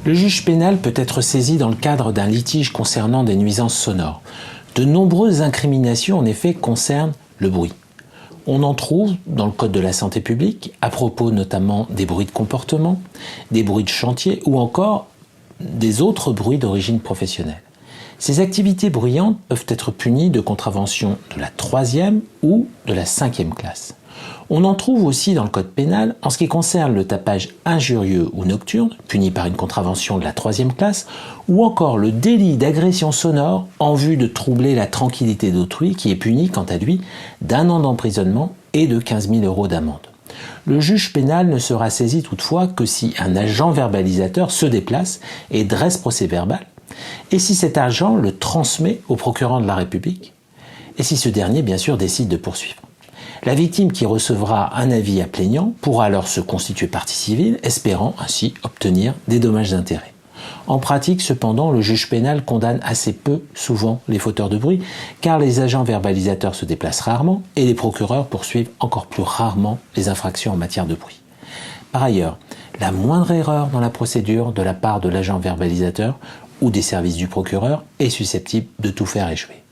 Le juge pénal peut être saisi dans le cadre d'un litige concernant des nuisances sonores. De nombreuses incriminations en effet concernent le bruit. On en trouve dans le Code de la santé publique, à propos notamment des bruits de comportement, des bruits de chantier ou encore des autres bruits d'origine professionnelle. Ces activités bruyantes peuvent être punies de contraventions de la 3e ou de la 5e classe. On en trouve aussi dans le Code pénal en ce qui concerne le tapage injurieux ou nocturne, puni par une contravention de la 3e classe, ou encore le délit d'agression sonore en vue de troubler la tranquillité d'autrui qui est puni quant à lui d'1 an d'emprisonnement et de 15 000 € d'amende. Le juge pénal ne sera saisi toutefois que si un agent verbalisateur se déplace et dresse procès-verbal, et si cet agent le transmet au procureur de la République, et si ce dernier, bien sûr, décide de poursuivre. La victime qui recevra un avis à plaignant pourra alors se constituer partie civile, espérant ainsi obtenir des dommages d'intérêt. En pratique, cependant, le juge pénal condamne assez peu souvent les fauteurs de bruit, car les agents verbalisateurs se déplacent rarement et les procureurs poursuivent encore plus rarement les infractions en matière de bruit. Par ailleurs, la moindre erreur dans la procédure de la part de l'agent verbalisateur ou des services du procureur est susceptible de tout faire échouer.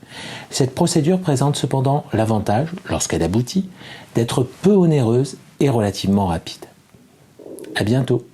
Cette procédure présente cependant l'avantage, lorsqu'elle aboutit, d'être peu onéreuse et relativement rapide. À bientôt.